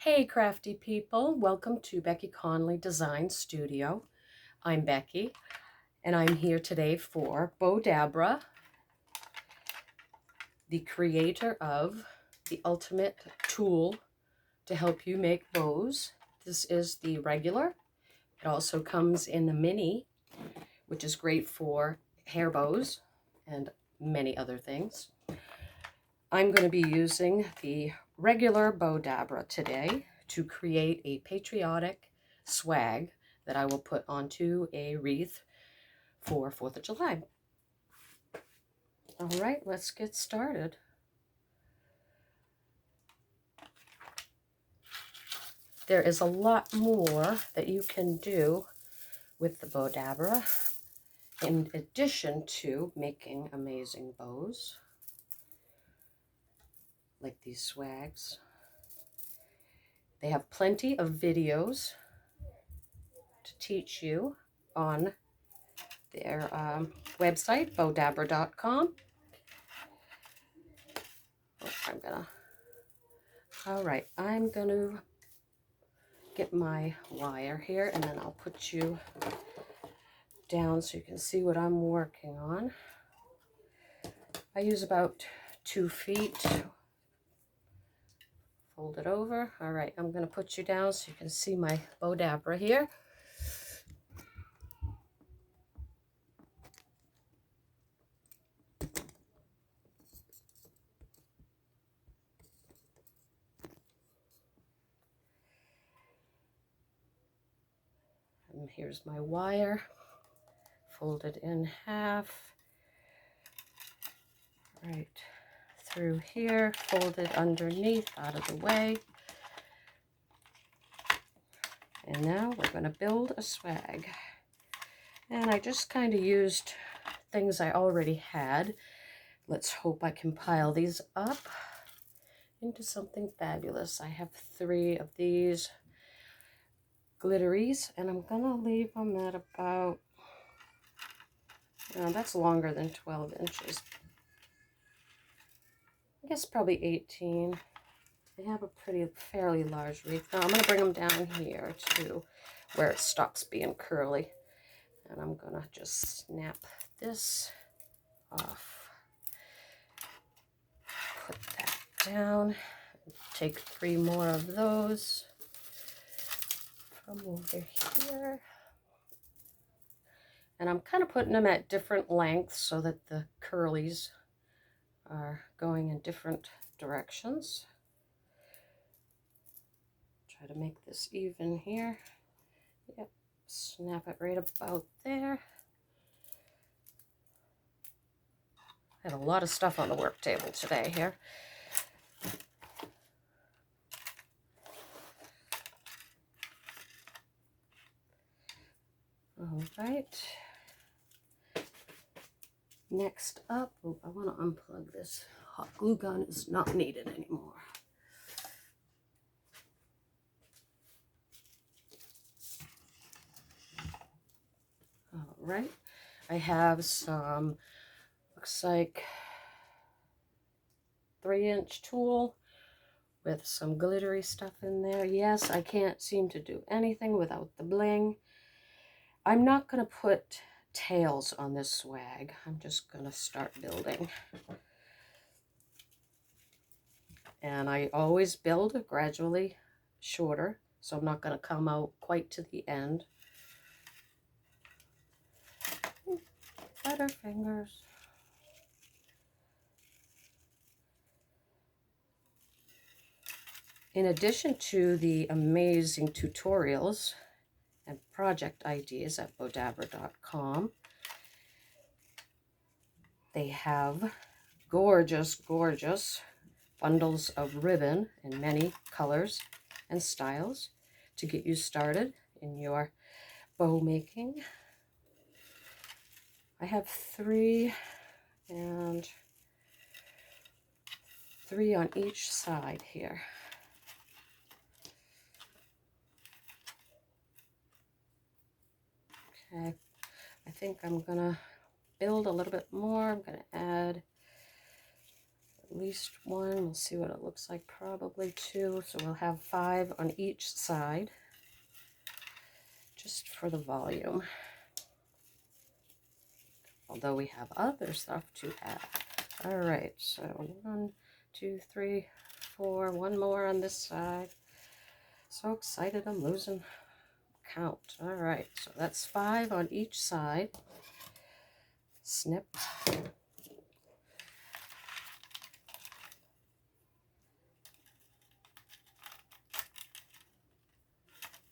Hey crafty people, welcome to Becky Conley Design Studio. I'm Becky and I'm here today for Bowdabra, the creator of the ultimate tool to help you make bows. This is the regular. It also comes in the mini, which is great for hair bows and many other things. I'm going to be using the regular Bowdabra today to create a patriotic swag that I will put onto a wreath for 4th of July. All right, let's get started. There is a lot more that you can do with the Bowdabra in addition to making amazing bows like these swags. They have plenty of videos to teach you on their website, Bowdabra.com. I'm gonna get my wire here and then I'll put you down so you can see what I'm working on. I use about 2 feet. Fold it over. All right, I'm gonna put you down so you can see my Bowdabra here. And here's my wire, folded in half, right through here, folded underneath, out of the way. And now we're going to build a swag. And I just kind of used things I already had. Let's hope I can pile these up into something fabulous. I have 3 of these glitteries, and I'm gonna leave them at about, that's longer than 12 inches. I guess probably 18. They have a fairly large wreath. Now I'm gonna bring them down here to where it stops being curly. And I'm gonna just snap this off. Put that down. Take 3 more of those from over here. And I'm kind of putting them at different lengths so that the curlies are going in different directions. Try to make this even here. Yep, snap it right about there. I have a lot of stuff on the work table today here. All right. Next up, I want to unplug this. Hot glue gun is not needed anymore. All right. I have some, looks like 3-inch tool with some glittery stuff in there. Yes, I can't seem to do anything without the bling. I'm not going to put tails on this swag. I'm just going to start building. And I always build gradually shorter, so I'm not going to come out quite to the end. Butterfingers. In addition to the amazing tutorials and project ideas at Bowdabra.com, they have gorgeous, gorgeous bundles of ribbon in many colors and styles to get you started in your bow making. I have 3 and 3 on each side here. Okay, I think I'm gonna build a little bit more. I'm gonna add at least one. We'll see what it looks like, probably two. So we'll have 5 on each side, just for the volume. Although we have other stuff to add. All right, so 1, 2, 3, 4, one more on this side. So excited, I'm losing count. All right, so that's 5 on each side. Snip.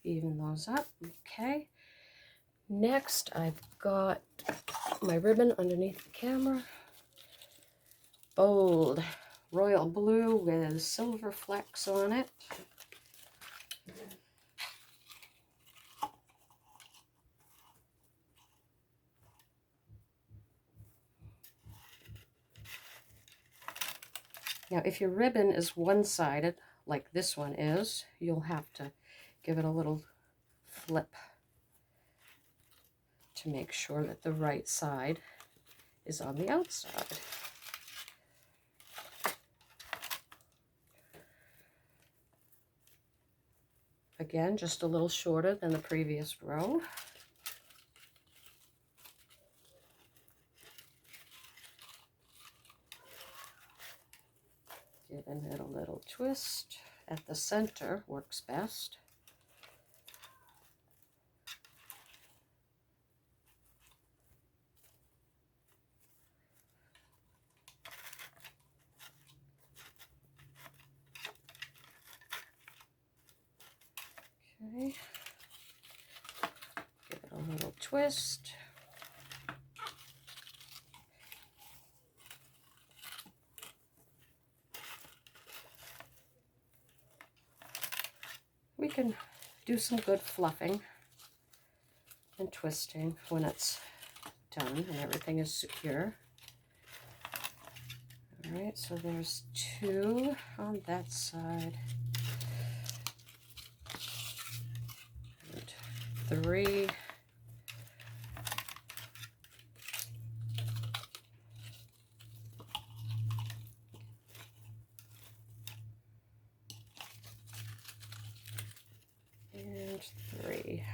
Even those up. Okay. Next, I've got my ribbon underneath the camera. Bold royal blue with silver flecks on it. Now, if your ribbon is one-sided, like this one is, you'll have to give it a little flip to make sure that the right side is on the outside. Again, just a little shorter than the previous row. Giving it a little twist at the center works best. Okay. Give it a little twist. We can do some good fluffing and twisting when it's done and everything is secure. All right, so there's 2 on that side. And 3. And 3.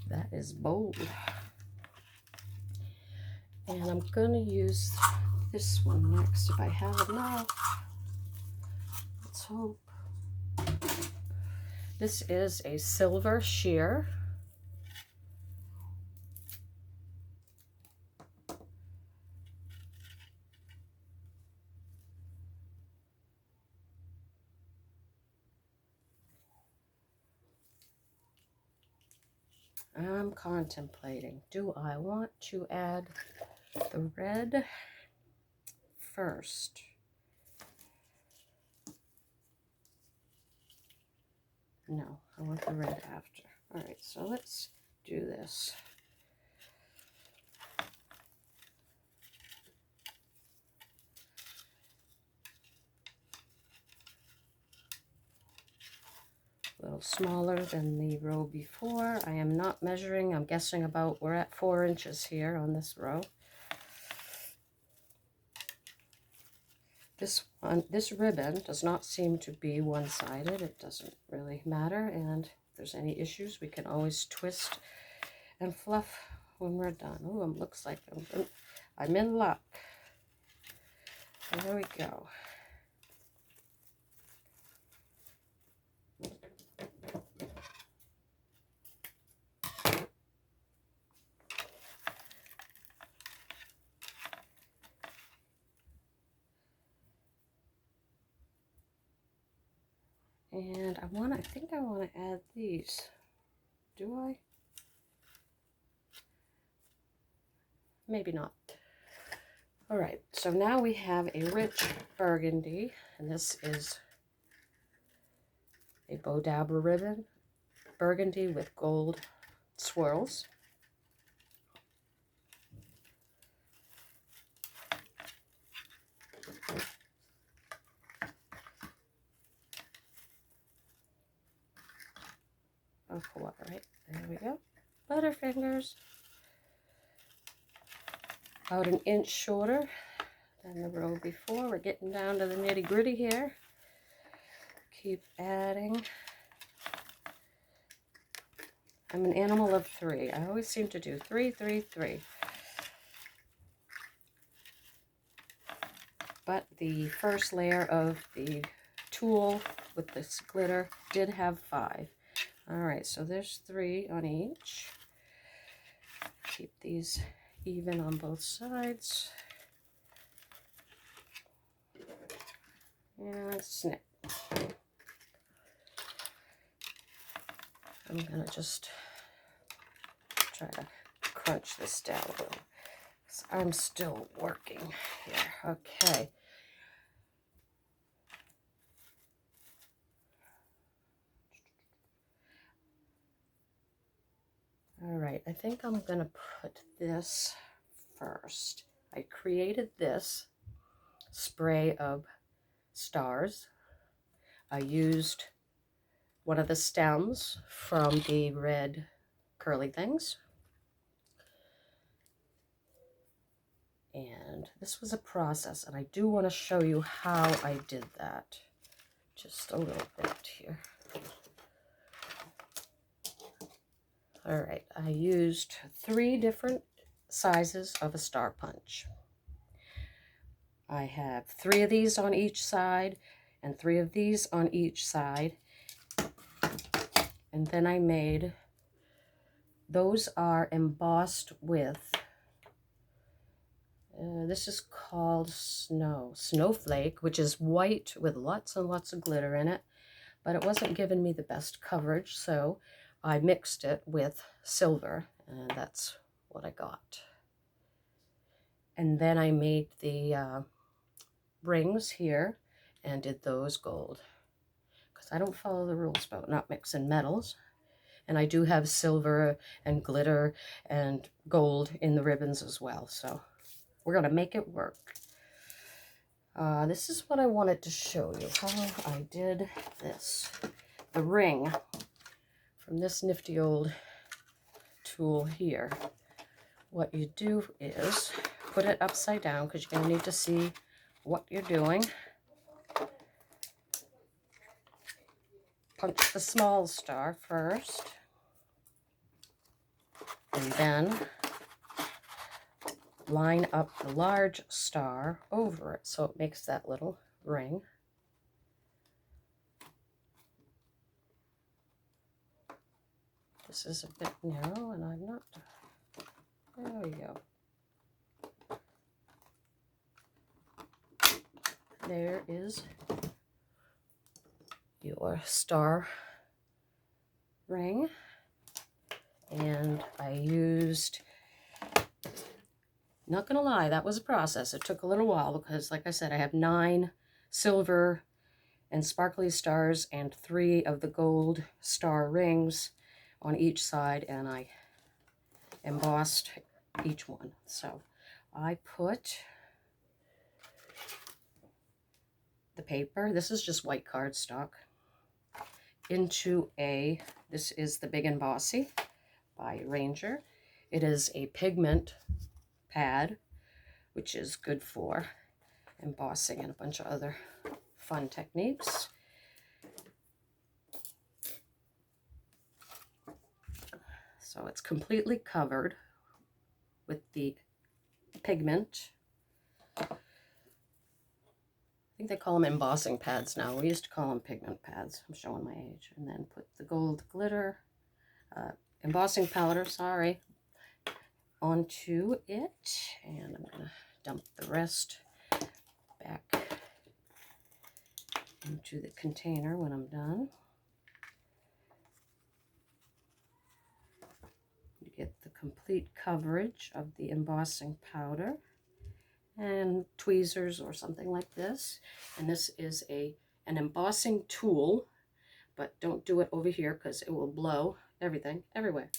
That is bold. And I'm going to use this one next if I have enough. Let's hope. This is a silver sheer. I'm contemplating, do I want to add the red first? No, I want the red after. All right, so let's do this. A little smaller than the row before. I am not measuring. I'm guessing about, we're at 4 inches here on this row. This ribbon does not seem to be one-sided. It doesn't really matter, and if there's any issues, we can always twist and fluff when we're done. Oh, it looks like I'm in luck. There we go. And I think I want to add these. Do I? Maybe not. All right, so now we have a rich burgundy, and this is a Bowdabra ribbon, burgundy with gold swirls. I'll pull up, right? There we go. Butterfingers. About an inch shorter than the row before. We're getting down to the nitty gritty here. Keep adding. I'm an animal of 3. I always seem to do 3, 3, 3. But the first layer of the tulle with this glitter did have 5. All right, so there's 3 on each. Keep these even on both sides. And snip. I'm going to just try to crunch this down a little, because I'm still working here. Okay. All right, I think I'm going to put this first. I created this spray of stars. I used one of the stems from the red curly things. And this was a process, and I do want to show you how I did that. Just a little bit here. All right, I used 3 different sizes of a star punch. I have 3 of these on each side and 3 of these on each side. And then I made, those are embossed with, this is called Snowflake, which is white with lots and lots of glitter in it. But it wasn't giving me the best coverage, so I mixed it with silver, and that's what I got. And then I made the rings here and did those gold, because I don't follow the rules about not mixing metals. And I do have silver and glitter and gold in the ribbons as well, so we're going to make it work. This is what I wanted to show you, how I did this. The ring from this nifty old tool here. What you do is put it upside down, because you're going to need to see what you're doing. Punch the small star first, and then line up the large star over it so it makes that little ring. This is a bit narrow, and I'm not, there we go. There is your star ring, and I used, not gonna lie, that was a process. It took a little while, because like I said, I have 9 silver and sparkly stars and 3 of the gold star rings on each side, and I embossed each one. So I put the paper, this is just white cardstock, into a, this is the Big and Bossy by Ranger. It is a pigment pad, which is good for embossing and a bunch of other fun techniques. So it's completely covered with the pigment. I think they call them embossing pads now. We used to call them pigment pads. I'm showing my age. And then put the gold glitter, embossing powder, sorry, onto it. And I'm going to dump the rest back into the container when I'm done. You get the complete coverage of the embossing powder and tweezers or something like this. And this is an embossing tool, but don't do it over here because it will blow everything everywhere.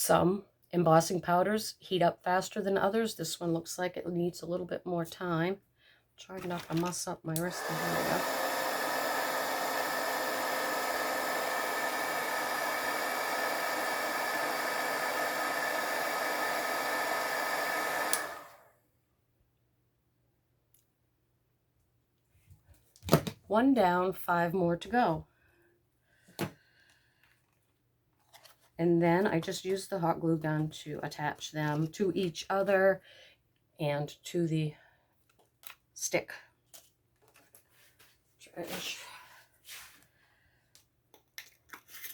Some embossing powders heat up faster than others. This one looks like it needs a little bit more time. Trying not to muss up my wrist. Here we go. One down, 5 more to go. And then I just used the hot glue gun to attach them to each other and to the stick.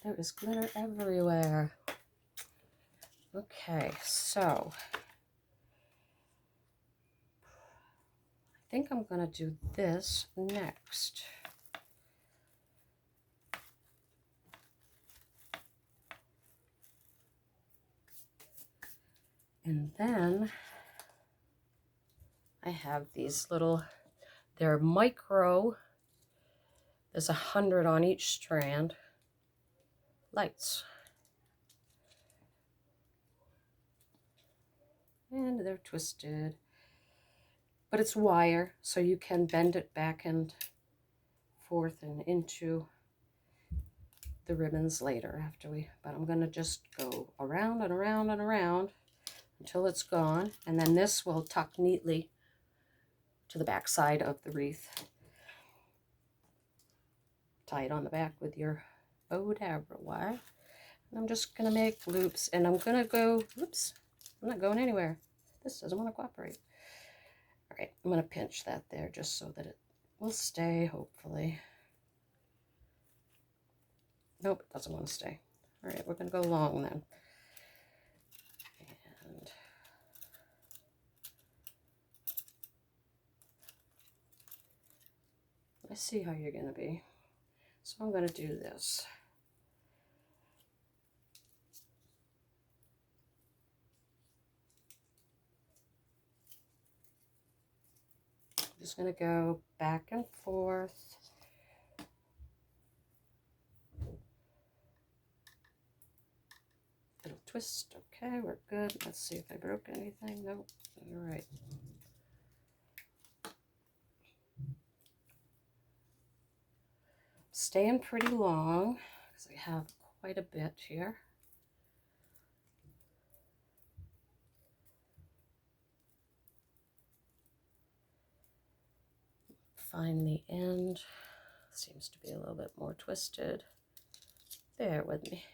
There is glitter everywhere. Okay, so I think I'm going to do this next. And then I have these little, they're micro, there's 100 on each strand, lights. And they're twisted. But it's wire, so you can bend it back and forth and into the ribbons later but I'm going to just go around and around and around until it's gone, and then this will tuck neatly to the back side of the wreath. Tie it on the back with your Bowdabra wire. And I'm just going to make loops, and I'm going to go, oops, I'm not going anywhere. This doesn't want to cooperate. All right, I'm going to pinch that there just so that it will stay, hopefully. Nope, it doesn't want to stay. All right, we're going to go long then. And I see how you're going to be. So I'm going to do this. I'm just going to go back and forth. Little twist. Okay, we're good. Let's see if I broke anything. Nope. All right. Staying pretty long because I have quite a bit here. Find the end. Seems to be a little bit more twisted. Bear with me.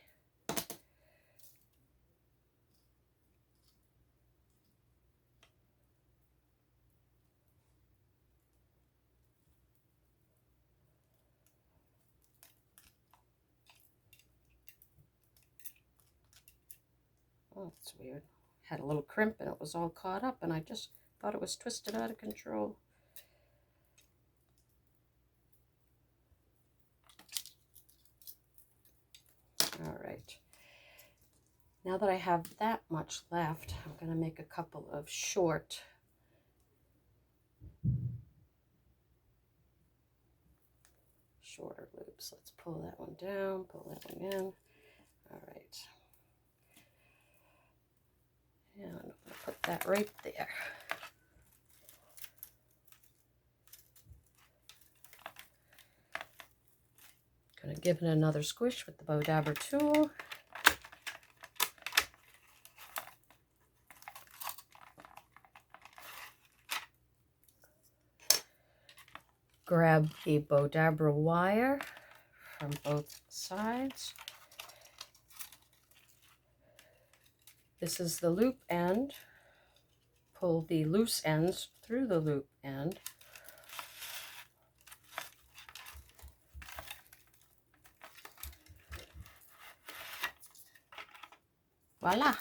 Oh, that's weird. Had a little crimp and it was all caught up, and I just thought it was twisted out of control. All right. Now that I have that much left, I'm going to make a couple of shorter loops. Let's pull that one down, pull that one in. All right. And I'm going to put that right there. Going to give it another squish with the Bowdabra tool. Grab the Bowdabra wire from both sides. This is the loop end. Pull the loose ends through the loop end. Voila!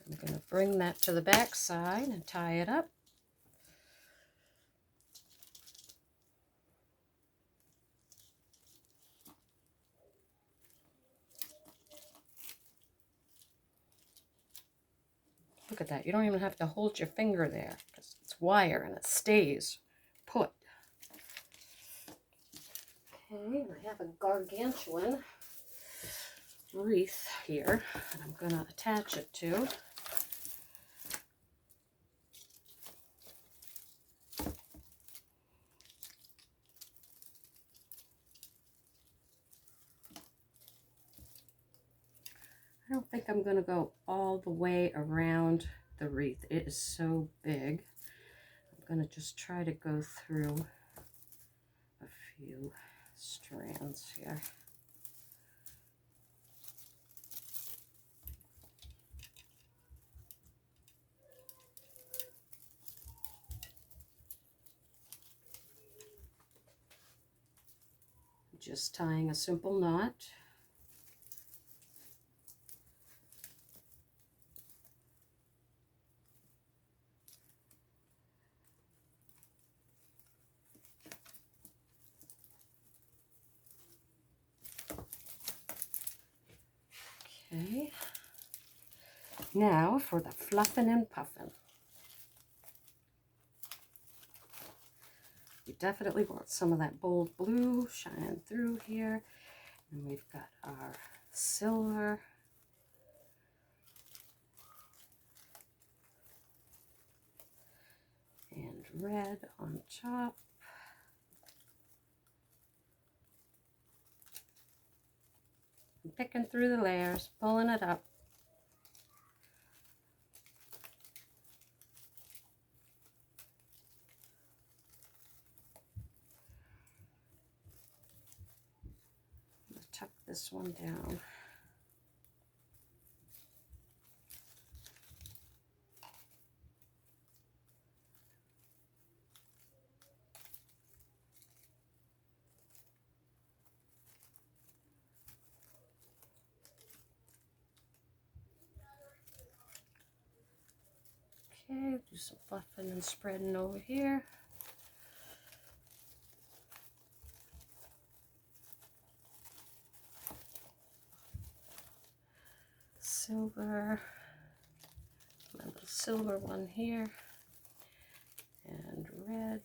I'm going to bring that to the back side and tie it up. Look at that. You don't even have to hold your finger there because it's wire and it stays put. Okay, and I have a gargantuan wreath here that I'm going to attach it to. I don't think I'm going to go all the way around the wreath. It is so big. I'm going to just try to go through a few strands here. Just tying a simple knot. Okay, now for the fluffing and puffing. We definitely want some of that bold blue shining through here. And we've got our silver. And red on top. And picking through the layers, pulling it up. Tuck this one down. Okay, do some fluffing and spreading over here. Silver, another silver one here, and red.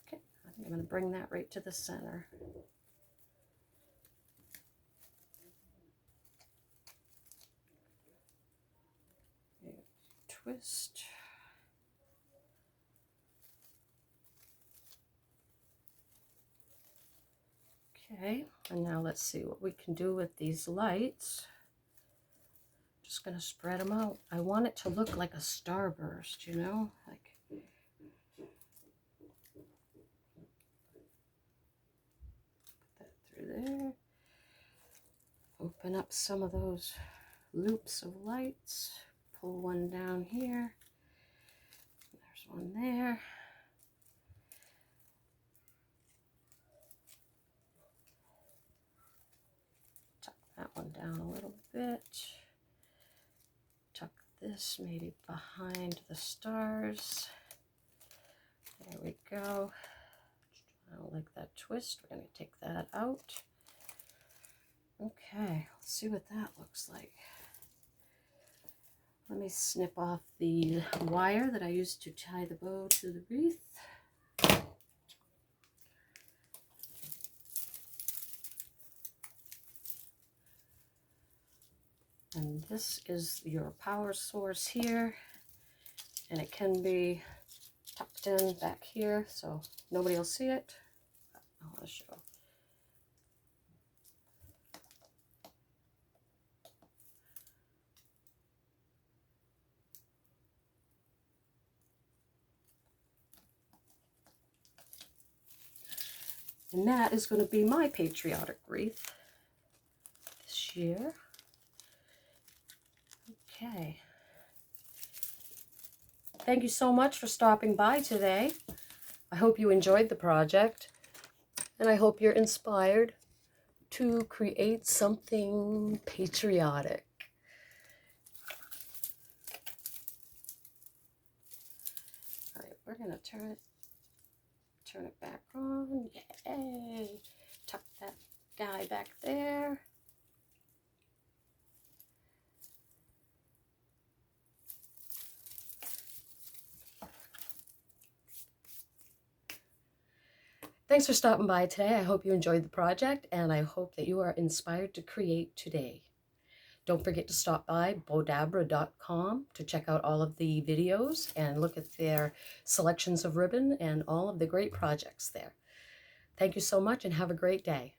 Okay, I'm going to bring that right to the center. Twist. Okay, and now let's see what we can do with these lights. Just going to spread them out. I want it to look like a starburst, you know, like put that through there. Open up some of those loops of lights. Pull one down here. There's one there. Tuck that one down a little bit. Tuck this maybe behind the stars. There we go. I don't like that twist. We're going to take that out. Okay, let's see what that looks like. Let me snip off the wire that I used to tie the bow to the wreath. And this is your power source here, and it can be tucked in back here so nobody will see it. I want to show. And that is going to be my patriotic wreath this year. Okay. Thank you so much for stopping by today. I hope you enjoyed the project, and I hope you're inspired to create something patriotic. All right, we're going to turn it back on. Yay! Tuck that guy back there. Thanks for stopping by today. I hope you enjoyed the project, and I hope that you are inspired to create today. Don't forget to stop by Bowdabra.com to check out all of the videos and look at their selections of ribbon and all of the great projects there. Thank you so much and have a great day.